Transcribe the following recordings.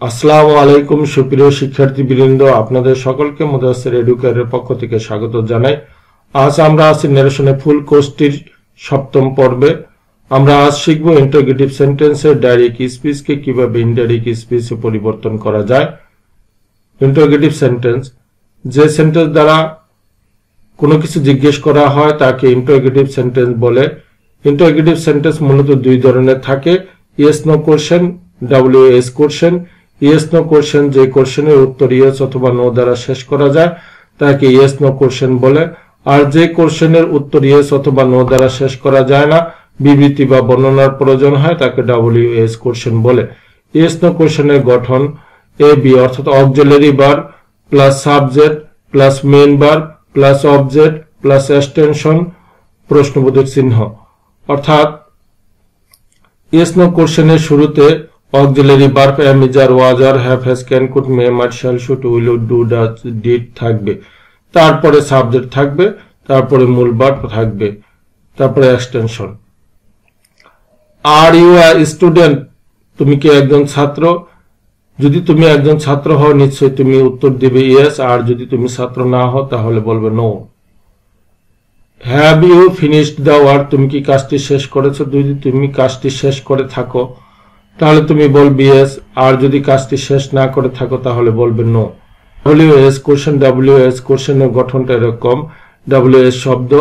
আসসালামু আলাইকুম সুপ্রিয় শিক্ষার্থীবৃন্দ, আপনাদের সকলকে মুদাসসির এডুকেয়ারের পক্ষ থেকে স্বাগত জানাই। আজ আমরা আছি ন্যারেশনে ফুল কোর্সটির সপ্তম পর্বে। আমরা আজ শিখব ইন্টারোগেটিভ সেন্টেন্সের ডাইরেক্ট স্পিচকে কিভাবে ইনডাইরেক্ট স্পিচে পরিবর্তন করা যায়। ইন্টারোগেটিভ সেন্টেন্স, যে সেন্টেন্স দ্বারা কোনো কিছু জিজ্ঞেস করা হয় তাকে ইন্টারোগেটিভ সেন্টেন্স বলে। ইন্টারোগেটিভ সেন্টেন্স মূলত দুই ধরনের থাকে, yes no question, WS question. Yes no question, যে কোশ্চেনের উত্তর ইয়েস অথবা নো দ্বারা শেষ করা যায় তাকে ইয়েস নো কোশ্চেন বলে। আর যে কোশ্চেনের উত্তর ইয়েস অথবা নো দ্বারা শেষ করা যায় না, বিবৃতি বা বর্ণনার প্রয়োজন হয়, তাকে WS কোশ্চেন বলে। ইয়েস নো কোশ্চেনের গঠন AB, অর্থাৎ auxiliary verb plus subject plus main verb plus object plus extension প্রশ্নবোধক চিহ্ন। অর্থাৎ ইয়েস নো কোশ্চেনের শুরুতে auxiliary verb am, is, are, was, are, have, has, can, could, may, might, shall, should, will, would, do, does, did থাকবে, তারপরে subject থাকবে, তারপরে মূল ভার্ব থাকবে, তারপরে extension. Are you a student, তুমি কি একজন ছাত্র? যদি তুমি একজন ছাত্র হও নিশ্চয়ই তুমি উত্তর দিবে ইয়েস, আর যদি তুমি ছাত্র না হও তাহলে বলবে no. Have you finished the work, তুমি কি কাজটি শেষ করেছো? যদি তুমি কাজটি শেষ করে থাকো তাহলে তুমি বলবে ইয়েস, আর যদি কাজটি শেষ না করে থাকো তাহলে বলবে নো। WS কোশ্চেন, WS কোশ্চেনের গঠনটা এরকম, WS শব্দ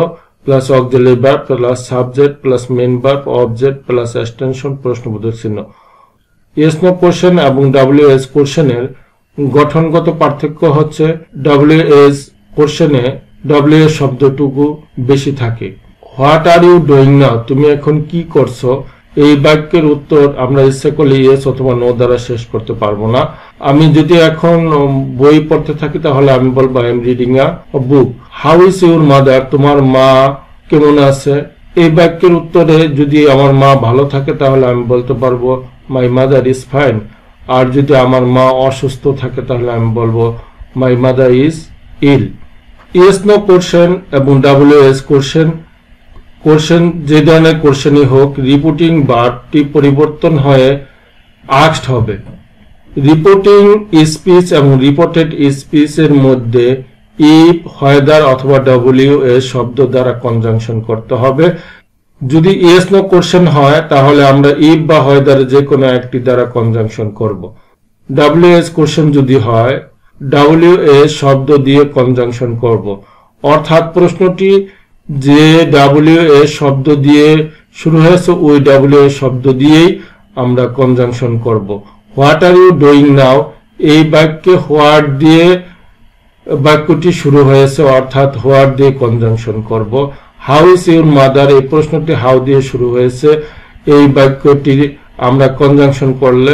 plus auxiliary verb plus subject plus main verb object plus extension প্রশ্নবোধক চিহ্ন। ইয়েস নো কোশ্চেন এবং WS কোশ্চেনের গঠনগত পার্থক্য হচ্ছে WS কোশ্চেনে WS শব্দটুকু বেশি থাকে। What are you doing now, তুমি এখন কি করছো? এই বাক্যের উত্তর আমরা ইচ্ছা করলে ইয়েস অথবা নো দ্বারা শেষ করতে পারবো না। আমি যদি এখন বই পড়তে থাকি তাহলে আমি বলবো I am reading a book. How is your mother, তোমার মা কেমন আছে? এই বাক্যের উত্তরে যদি আমার মা ভালো থাকে তাহলে আমি বলতে পারবো মাই মাদার ইজ ফাইন, আর যদি আমার মা অসুস্থ থাকে তাহলে আমি বলবো my mother is ill. Yes no question এবং WS কোশ্চেন, কোশ্চেন যে ধরনের কোশ্চেনই হোক, রিপোর্টিং ভার্বটি পরিবর্তন হয়ে আস্কড হবে। রিপোর্টিং স্পিচ এবং রিপোর্টেড স্পিচের মধ্যে ইফ, হয়দার অথবা WS শব্দ দ্বারা কনজাংশন করতে হবে। যদি ইয়েস নো কোশ্চেন হয় তাহলে আমরা ইফ বা হয়দার যে কোনো একটি দ্বারা কনজাংশন করব। WS কোশ্চেন যদি হয় WS শব্দ দিয়ে কনজাংশন করব, অর্থাৎ প্রশ্নটি যে WS শব্দ দিয়ে শুরু হয়েছে ওই WS শব্দ দিয়েই আমরা কনজাংশন করব। What are you doing now, এই বাক্যে হোয়াট দিয়ে বাক্যটি শুরু হয়েছে, অর্থাৎ হোয়াট দিয়ে কনজাংশন করব। হাউ ইজ ইউর মাদার, এই প্রশ্নটি হাউ দিয়ে শুরু হয়েছে, এই বাক্যটি আমরা কনজাংশন করলে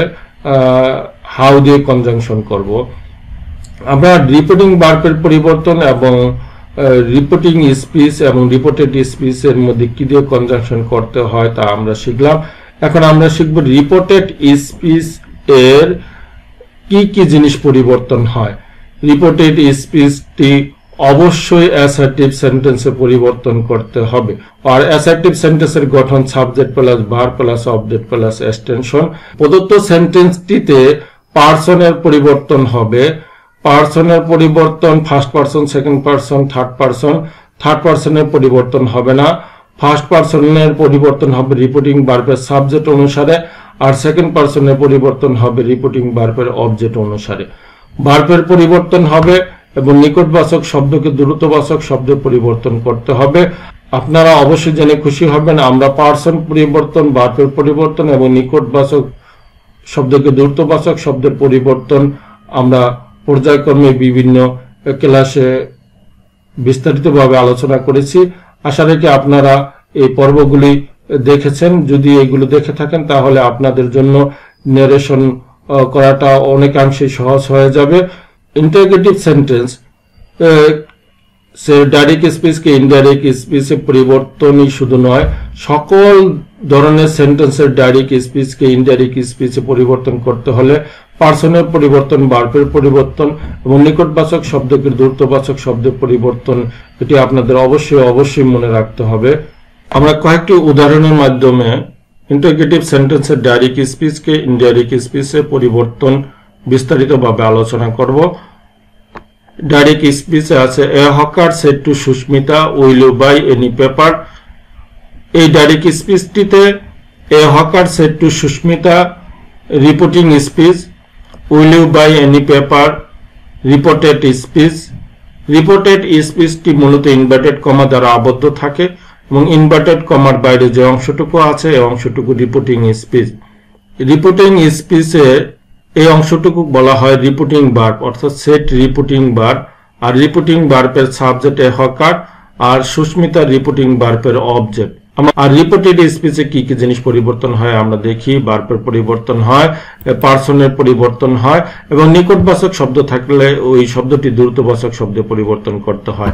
হাউ দিয়ে কনজাংশন করব। আমরা রিপোর্টিং ভার্বের পরিবর্তন এবং রিপোর্টিং স্পিচ এবং রিপোর্টেড স্পিচ এর মধ্যে কি দিয়ে কনজাংশন করতে হয় তা আমরা শিখলাম। এখন আমরা শিখব রিপোর্টেড স্পিচ এর কি কি জিনিস পরিবর্তন হয়। রিপোর্টেড স্পিচটি অবশ্যই অ্যাসার্টিভ সেন্টেন্সে পরিবর্তন করতে হবে, আর অ্যাসার্টিভ সেন্টেন্সের গঠন subject plus verb plus object plus extension. প্রদত্ত সেন্টেন্সটিতে পার্সনের পরিবর্তন হবে। পার্সনের পরিবর্তন first person, second person, third person. Third পার্সনের পরিবর্তন হবে না। ফার্স্ট পার্সনের পরিবর্তন হবে রিপোর্টিং ভার্বের সাবজেক্ট অনুসারে, আর সেকেন্ড পার্সনের পরিবর্তন হবে রিপোর্টিং ভার্বের অবজেক্ট অনুসারে। ভার্বের পরিবর্তন হবে এবং নিকটবাচক শব্দকে দ্রুতবাচক শব্দে পরিবর্তন করতে হবে। আপনারা অবশ্যই জেনে খুশি হবেন আমরা পার্সন পরিবর্তন, ভার্বের পরিবর্তন এবং নিকটবাচক শব্দকে দ্রুতবাচক শব্দের পরিবর্তন আমরা পর্যায়ক্রমে বিভিন্ন ক্লাসে বিস্তারিতভাবে আলোচনা করেছি। আশা রাখি আপনারা এই পর্বগুলি দেখেছেন। যদি এগুলো দেখে থাকেন তাহলে আপনাদের জন্য ন্যারেশন করাটা অনেকাংশে সহজ হয়ে যাবে। ইন্টারোগেটিভ সেন্টেন্স ডাইরেক্ট স্পিচকে ইনডাইরেক্ট স্পিচে পরিবর্তনই শুধু নয়, সকল ধরনের সেন্টেন্সের ডাইরেক্ট স্পিচকে ইনডাইরেক্ট স্পিচে পরিবর্তন করতে হলে পার্সনের পরিবর্তন, ভার্বের পরিবর্তন এবং নিকটবাচক শব্দকে দ্রুতবাচক শব্দের পরিবর্তন, এটি আপনাদের অবশ্যই মনে রাখতে হবে। আমরা কয়েকটি উদাহরণের মাধ্যমে ইন্টারোগেটিভ সেন্টেন্সের ডাইরেক্ট স্পিচকে ইনডাইরেক্ট স্পিচে পরিবর্তন বিস্তারিতভাবে আলোচনা করব। ডাইরেক্ট স্পিচে আছে a hawker said to Sushmita will you buy any paper. এই ডাইরেক্ট স্পিচটিতে a hawker said to Sushmita reporting speech, will you buy any paper reported speech. Reported স্পিচটি মূলত ইনভার্টেড কমা দ্বারা আবদ্ধ থাকে এবং ইনভার্টেড কমার বাইরে যে অংশটুকু আছে এই অংশটুকু রিপোর্টিং স্পিচ। রিপোর্টিং স্পিচে এই অংশটুকু বলা হয় রিপোর্টিং ভার্ব, অর্থাৎ সেট রিপোর্টিং ভার্ব। আর রিপোর্টিং ভার্বের সাবজেক্ট এ হকার আর সুস্মিতার রিপোর্টিং ভার্বের অবজেক্ট। আর রিপোর্টেড স্পিচে কি কি জিনিস পরিবর্তন হয় আমরা দেখি। ভার্বের পরিবর্তন হয়, পার্সনের পরিবর্তন হয় এবং নিকটবাচক শব্দ থাকলে ওই শব্দটি দ্রুতবাচক শব্দে পরিবর্তন করতে হয়।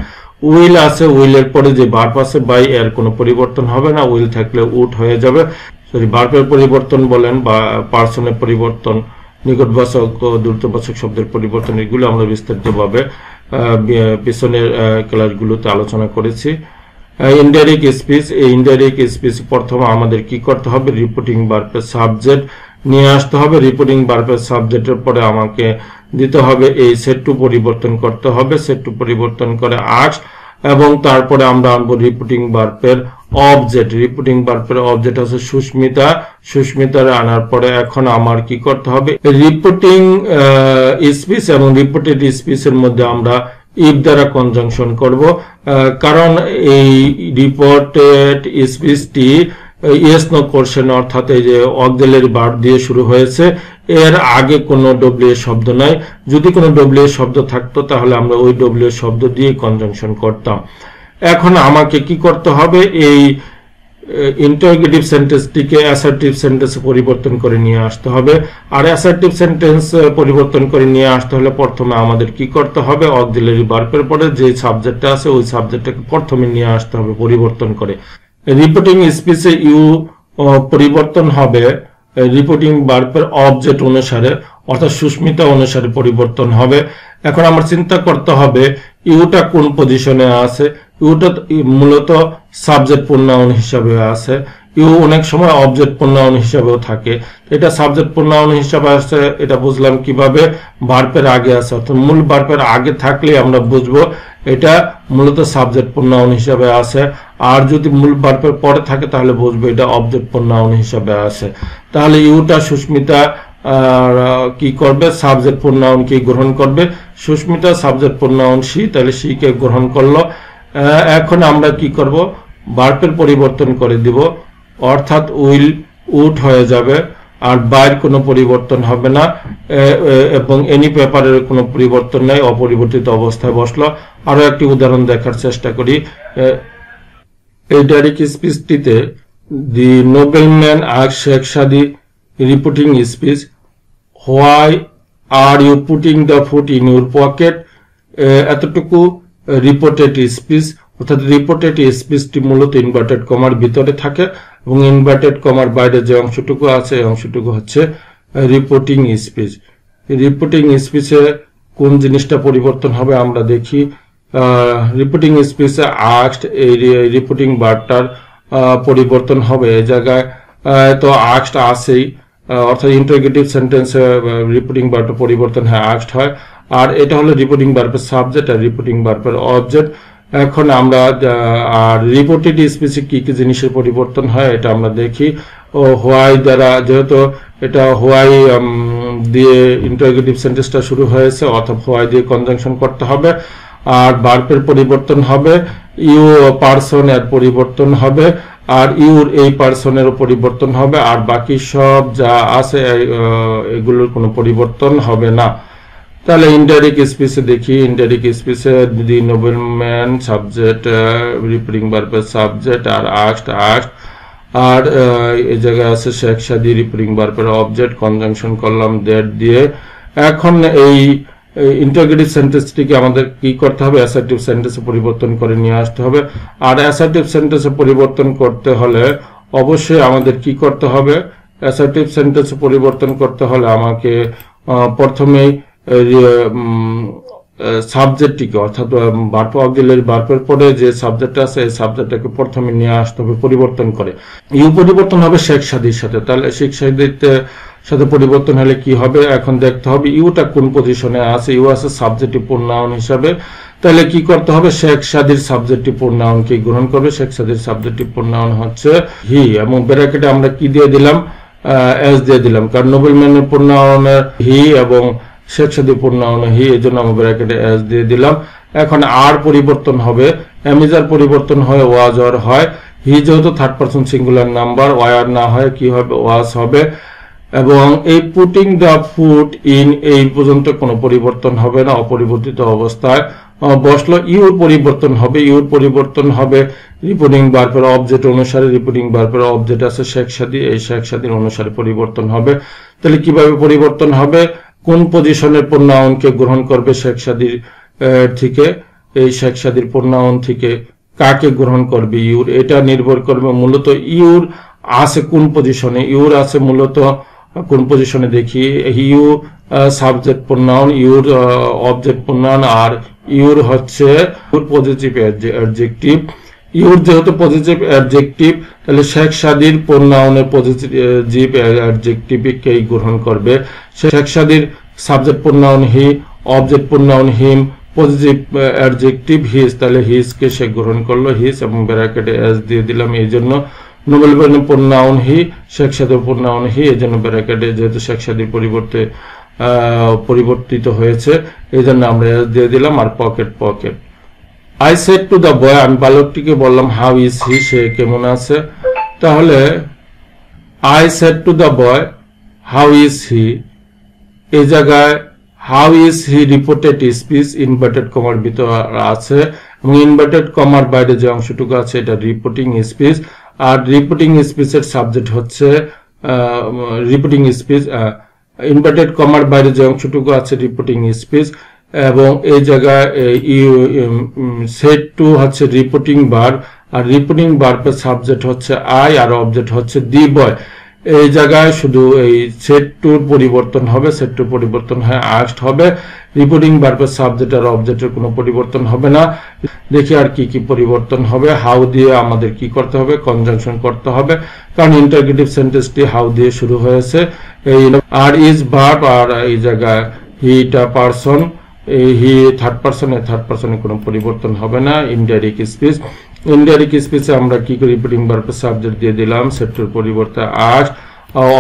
উইল আছে, উইলের পরে যে ভার্ব আছে বাই এর কোনো পরিবর্তন হবে না, উইল থাকলে উড হয়ে যাবে। সরি, ভার্বের পরিবর্তন বলেন বা পার্সনের পরিবর্তন, নিকটবাচক ও দ্রুতবাচক শব্দের পরিবর্তন, এগুলো আমরা বিস্তারিতভাবে পিছনের ক্লাসগুলোতে আলোচনা করেছি। ইনডাইরেক্ট স্পিচ, এই ইনডাইরেক্ট স্পিচ প্রথমে আমাদের কি করতে হবে, রিপোর্টিং ভার্বের সাবজেক্ট নিয়ে আসতে হবে। রিপোর্টিং ভার্বের সাবজেক্টের পরে আমাকে দিতে হবে এই সেট টু পরিবর্তন করতে হবে, সেট টু পরিবর্তন করে আস্ক, এবং তারপরে আমরা আনবো রিপোর্টিং ভার্বের অবজেক্ট। রিপোর্টিং ভার্বের অবজেক্ট আছে সুস্মিতা, সুস্মিতার আনার পরে এখন আমার কি করতে হবে, রিপোর্টিং স্পিচ এবং রিপোর্টেড স্পিচের মধ্যে আমরা ইফ দ্বারা কনজাংশন করব, কারণ এই রিপোর্টেড স্পিচটি ইয়েস নো কোশ্চেন অর্থাৎ এই যে অক্সিলারি ভার্ব দিয়ে শুরু হয়েছে, এর আগে কোনো ডব্লিউ শব্দ নাই। যদি কোনো ডব্লিউ শব্দ থাকতো তাহলে আমরা ওই ডব্লিউ শব্দ দিয়ে কনজাংশন করতাম। এখন আমাকে কি করতে হবে, এই ইন্টারোগেটিভ সেন্টেন্সটিকে অ্যাসার্টিভ সেন্টেন্সে পরিবর্তন করে নিয়ে আসতে হবে। আর অ্যাসার্টিভ সেন্টেন্স পরিবর্তন করে নিয়ে আসতে হলে প্রথমে আমাদের কি করতে হবে, অক্সিলারি ভার্বের পরে যে সাবজেক্টটা আছে ওই সাবজেক্টটাকে প্রথমে নিয়ে আসতে হবে পরিবর্তন করে। রিপোর্টিং স্পিচে ইউ পরিবর্তন হবে রিপোর্টিং ভার্বের অবজেক্ট অনুসারে, অর্থাৎ সুস্মিতা অনুসারে পরিবর্তন হবে। এখন আমার চিন্তা করতে হবে ইউটা কোন পজিশনে আছে। ইউটা মূলত সাবজেক্ট প্রোনাউন হিসাবে আছে, ইউ অনেক সময় অবজেক্ট প্রোনাউন হিসাবেও থাকে। এটা সাবজেক্ট প্রোনাউন হিসাবে আছে, এটা বুঝলাম কিভাবে, ভার্বের আগে আছে, অর্থাৎ মূল ভার্বের আগে থাকলে আমরা বুঝবো এটা মূলত সাবজেক্ট প্রোনাউন হিসাবে আছে। আর যদি মূল ভার্বের পরে থাকে তাহলে বুঝবো এটা অবজেক্ট প্রোনাউন হিসাবে আছে। তাহলে ইউটা সুস্মিতা কি করবে, সাবজেক্ট প্রোনাউন কি গ্রহণ করবে, সুস্মিতা সাবজেক্ট প্রোনাউন সি, তাহলে সি কে গ্রহণ করলো। এখন আমরা কি করব, ভার্বের পরিবর্তন করে দিব, অর্থাৎ উইল উড হয়ে যাবে, আর বাইর কোনো পরিবর্তন হবে না এবং এনি পেপারের কোনো পরিবর্তন নাই, অপরিবর্তিত অবস্থায় বসলো। আরো একটি উদাহরণ দেখার চেষ্টা করি। এই ডাইরেক্ট স্পিচটিতে the nobleman asked Sheikh Saadi reporting speech, why are you putting the food in your pocket, এতটুকু রিপোর্টেড স্পিচ। অর্থাৎ রিপোর্টেড স্পিচটি মূলত ইনভার্টেড কমার ভিতরে থাকে এবং ইনভার্টেড কমার বাইরে যে অংশটুকু আছে এই অংশটুকু হচ্ছে রিপোর্টিং স্পিচ। রিপোর্টিং স্পিচে কোন জিনিসটা পরিবর্তন হবে আমরা দেখি। রিপোর্টিং স্পিচে আস্কড, এই রিপোর্টিং ভার্বটার পরিবর্তন হবে এই জায়গায়, তো আস্কড আছেই, অর্থাৎ ইন্টারোগেটিভ সেন্টেন্সে রিপোর্টিং ভার্বটা পরিবর্তন হয় আস্কড হয়। আর এটা হলো রিপোর্টিং ভার্বের সাবজেক্ট আর রিপোর্টিং ভার্বের অবজেক্ট। এখন আমরা আর রিপোর্টেড স্পিচে কি কি জিনিসের পরিবর্তন হয় এটা আমরা দেখি। হোয়াই দ্বারা, যেহেতু এটা হোয়াই দিয়ে ইন্টারোগেটিভ সেন্টেন্সটা শুরু হয়েছে, অর্থাৎ হোয়াই দিয়ে কনজাংশন করতে হবে। আর ভার্বের পরিবর্তন হবে, ইউ পার্সন এর পরিবর্তন হবে, আর ইউর এই পার্সনেরও পরিবর্তন হবে, আর বাকি সব যা আছে এগুলোর কোনো পরিবর্তন হবে না। তাহলে ইনডাইরেক্ট স্পিচে দেখি। ইনডাইরেক্ট স্পিচে দি নোবেলম্যান সাবজেক্ট, রিপোর্টিং ভার্বের সাবজেক্ট, আর আস্কড আস্কড, আর এই জায়গায় আছে শেখ সাদি রিপোর্টিং ভার্বের অবজেক্ট, কনজাংশন করলাম দ্যাট দিয়ে। এখন এই ইন্টারোগেটিভ সেন্টেন্সটিকে আমাদের কি করতে হবে, অ্যাসার্টিভ সেন্টেন্সে পরিবর্তন করে নিয়ে আসতে হবে। আর অ্যাসার্টিভ সেন্টেন্সে পরিবর্তন করতে হলে অবশ্যই আমাদের কি করতে হবে, অ্যাসার্টিভ সেন্টেন্সে পরিবর্তন করতে হলে আমাকে প্রথমেই সাবজেক্টটিকে অর্থাৎ ভার্ব অক্সিলারি ভার্বের পরে যে সাবজেক্ট আছে এই সাবজেক্টটাকে প্রথমে নিয়ে আসতে হবে পরিবর্তন করে। ইউ পরিবর্তন হবে শেখ সাদির সাথে, তাহলে শেখ সাদির সাথে পরিবর্তন হলে কি হবে, এখন দেখতে হবে ইউটা কোন পজিশনে আছে। ইউ আছে সাবজেক্টিভ প্রোনাউন হিসাবে, তাহলে কি করতে হবে, শেখ সাদির সাবজেক্টিভ প্রোনাউনকে গ্রহণ করবে। শেখ সাদির সাবজেক্টিভ প্রোনাউন হচ্ছে হি, এবং ব্র্যাকেটে আমরা কি দিয়ে দিলাম, এস দিয়ে দিলাম, কারণ নোবেলম্যানের প্রোনাউনের হি এবং শেখ সাদির প্রোনাউন হি, এই জন্য আমরা ব্র্যাকেটে এস দিয়ে দিলাম। এখন আর পরিবর্তন হবে, এমিজার পরিবর্তন হয় ওয়াজ অর হয়। হি যেহেতু third person singular number, were না হয় কি হবে, ওয়াজ হবে। এবং এই পুটিং দ্য ফুড ইন, এই পর্যন্ত কোনো পরিবর্তন হবে না, অপরিবর্তিত অবস্থায় বসলো। ইউর পরিবর্তন হবে, ইউর পরিবর্তন হবে রিপোর্টিং ভার্বের অবজেক্ট অনুসারে। রিপোর্টিং ভার্বের অবজেক্ট আছে শেখ সাদি, এই শেখ সাদির অনুসারে পরিবর্তন হবে। তাহলে কিভাবে পরিবর্তন হবে, কোন পজিশনের প্রোনাউনকে গ্রহণ করবে শেখ সাদির থেকে, এই শেখ সাদির প্রোনাউন থেকে কাকে গ্রহণ করবে ইউর, এটা নির্ভর করবে মূলত ইউর আছে কোন পজিশনে। ইউর আছে মূলত কোন পজিশনে দেখি, you subject pronoun, your object pronoun, আর ইউর হচ্ছে পজিটিভ অ্যাডজেক্টিভ। ইউর যেহেতু পজিটিভ অ্যাডজেক্টিভ, তাহলে শেখ সাদির প্রোনাউনের পজিটিভ অ্যাডজেক্টিভকেই গ্রহণ করবে। শেখ সাদির subject pronoun he, object pronoun him, positive adjective his, তাহলে হিজকে সে গ্রহণ করলো, হিজ, এবং ব্র্যাকেটে এস দিয়ে দিলাম। এই জন্য নোবেল প্রোনাউন হি, শেখ সাদির প্রোনাউন হি, এই জন্য ব্র্যাকেটে যেহেতু শেখ সাদির পরিবর্তে পরিবর্তিত হয়েছে এই জন্য আমরা এস দিয়ে দিলাম। আর pocket pocket. I said to the boy, আমি বালকটিকে বললাম হাউ ইজ হি, সে কেমন আছে। তাহলে I said to the boy how is he, এই জায়গায় how is he reported speech inverted কমার ভিতর আছে, এবং ইনভার্টেড কমার বাইরে যে অংশটুকু আছে এটা রিপোর্টিং স্পিচ। আর রিপোর্টিং স্পিচের সাবজেক্ট হচ্ছে রিপোর্টিং স্পিচ, ইনভার্টেড কমার বাইরে যে অংশটুকু আছে রিপোর্টিং স্পিচ। এবং এই জায়গায় সেড টু হচ্ছে রিপোর্টিং ভার্ব, আর রিপোর্টিং ভার্বের সাবজেক্ট হচ্ছে আই, আর অবজেক্ট হচ্ছে দি বয়। এই জায়গায় শুধু এই সেড টুর পরিবর্তন হবে, সেড টুর পরিবর্তন হয় আস্কড হবে। রিপোর্টিং ভার্বের সাবজেক্ট আর অবজেক্টের কোনো পরিবর্তন হবে না। দেখি আর কি কি পরিবর্তন হবে। হাউ দিয়ে আমাদের কি করতে হবে, কনজাংশন করতে হবে, কারণ ইন্টারগেটিভ সেন্টেন্সটি হাউ দিয়ে শুরু হয়েছে। এই আর ইজ ভার্ব, আর এই জায়গায় হিটা পারসন, হি থার্ড পারসনে, থার্ড পারসনে কোনো পরিবর্তন হবে না। ইনডাইরেক্ট স্পিচ, ইনডাইরেক্ট স্পিচে আমরা কি করি, রিপোর্টিং ভার্বের সাবজেক্ট দিয়ে দিলাম, সেটুর পরিবর্তে আস্ক,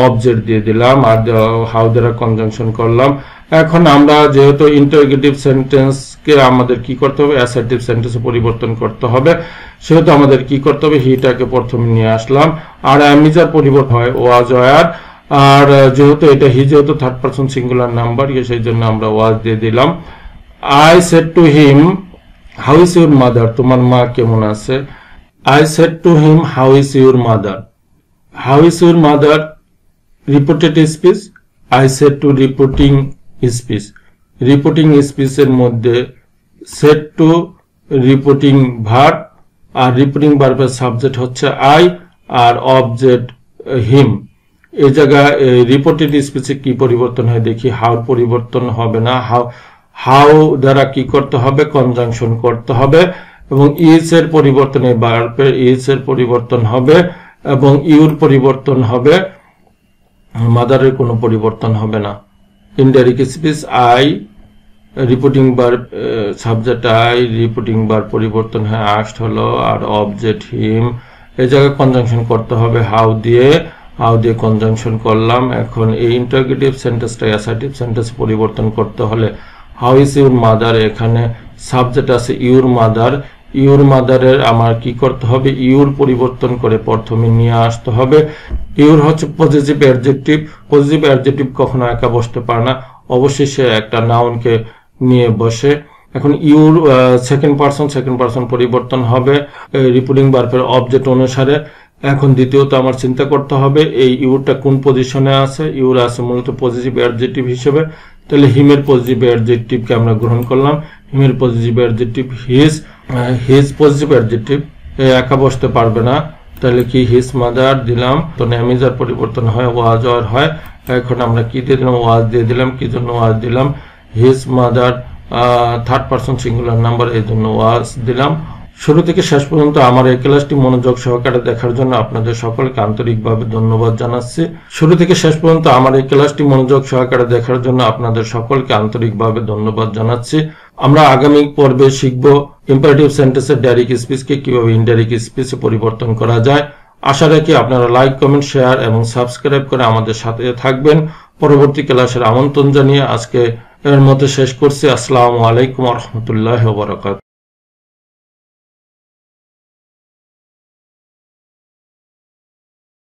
অবজেক্ট দিয়ে দিলাম, আর হাউ দ্বারা কনজাংশন করলাম। এখন আমরা যেহেতু ইন্টারগেটিভ সেন্টেন্সকে আমাদের কি করতে হবে, অ্যাসার্টিভ সেন্টেন্সে পরিবর্তন করতে হবে, সেহেতু আমাদের কি করতে হবে, হিটাকে প্রথমে নিয়ে আসলাম। আর অ্যামিজার পরিবর্তন হয় ওয়াজ ওয়ার, আর যেহেতু এটা হি যেহেতু থার্ড পারসন সিঙ্গুলার নাম্বার, সেই জন্য আমরা ওয়াজ দিয়ে দিলাম। I said to him how is your mother, তোমার মা কেমন আছে। I said to him how is your mother, how is your mother reported speech, I said to reporting speech. Reporting স্পিচের মধ্যে সেড টু রিপোর্টিং ভার্ব, আর reporting ভার্বের subject হচ্ছে I, আর অবজেক্ট হিম। এই জায়গায় রিপোর্টেড স্পিচে কি পরিবর্তন হয় দেখি, হাউ পরিবর্তন হবে না। হাউ দ্বারা কি করতে হবে, কনজাংশন করতে হবে, এবং ইজ এর পরিবর্তনে ভার্বের ইজ এর পরিবর্তন হবে, এবং ইউর পরিবর্তন হবে, মাদারের কোনো পরিবর্তন হবে না। Indirect speech I, reporting verb subject I, reporting verb পরিবর্তন হয় আস্কড হলো, আর অবজেক্ট হিম। এই জায়গায় কনজাংশন করতে হবে হাউ দিয়ে, হাউ দিয়ে কনজাংশন করলাম। এখন এই ইন্টারগেটিভ সেন্টেন্সটা অ্যাসার্টিভ সেন্টেন্স পরিবর্তন করতে হলে হাউ ইজ ইউর মাদার, এখানে সাবজেক্ট আছে ইউর মাদার, ইউর মাদারের আমার কি করতে হবে, ইউর পরিবর্তন করে প্রথমে নিয়ে আসতে হবে। ইউর হচ্ছে পজিটিভ অ্যাডজেক্টিভ, পজিটিভ অ্যাডজেক্টিভ কখনো একা বসতে পারে না, অবশ্যই সে একটা নাউনকে নিয়ে বসে। এখন ইউর সেকেন্ড পারসন পরিবর্তন হবে রিপোর্টিং ভার্বের অবজেক্ট অনুসারে। এখন দ্বিতীয়ত আমার চিন্তা করতে হবে এই ইউরটা কোন পজিশনে আছে। ইউর আছে মূলত পজিটিভ অ্যাডজেক্টিভ হিসেবে, তাহলে হিমের পজিটিভ অ্যাডজেক্টিভকে আমরা গ্রহণ করলাম। হিমের positive adjective his, his positive adjective একা বসতে পারবে না, তাহলে কি হিজ মাদার দিলাম, তো অ্যামিজার পরিবর্তন হয় ওয়াজ ওয়ার হয়। এখন আমরা কি দিয়ে দিলাম, ওয়াজ দিয়ে দিলাম। কি জন্য ওয়াজ দিলাম, his mother third person singular number, এই জন্য ওয়াজ দিলাম। শুরু থেকে শেষ পর্যন্ত আমার এই ক্লাসটি মনোযোগ সহকারে দেখার জন্য আপনাদের সকলকে আন্তরিকভাবে ধন্যবাদ জানাচ্ছি। শুরু থেকে শেষ পর্যন্ত আমার এই ক্লাসটি মনোযোগ সহকারে দেখার জন্য আপনাদের সকলকে আন্তরিকভাবে ধন্যবাদ জানাচ্ছি। আমরা আগামী পর্বে শিখব ইম্পারেটিভ সেন্টেন্সের ডাইরেক্ট স্পিচকে কিভাবে ইনডাইরেক্ট স্পিচে পরিবর্তন করা যায়। আশা রাখি আপনারা লাইক, কমেন্ট, শেয়ার এবং সাবস্ক্রাইব করে আমাদের সাথে থাকবেন। পরবর্তী ক্লাসের আমন্ত্রণ জানিয়ে আজকে এর মধ্যে শেষ করছি। আসসালামু আলাইকুম ওয়া রাহমাতুল্লাহি ওয়া বারাকাতুহু।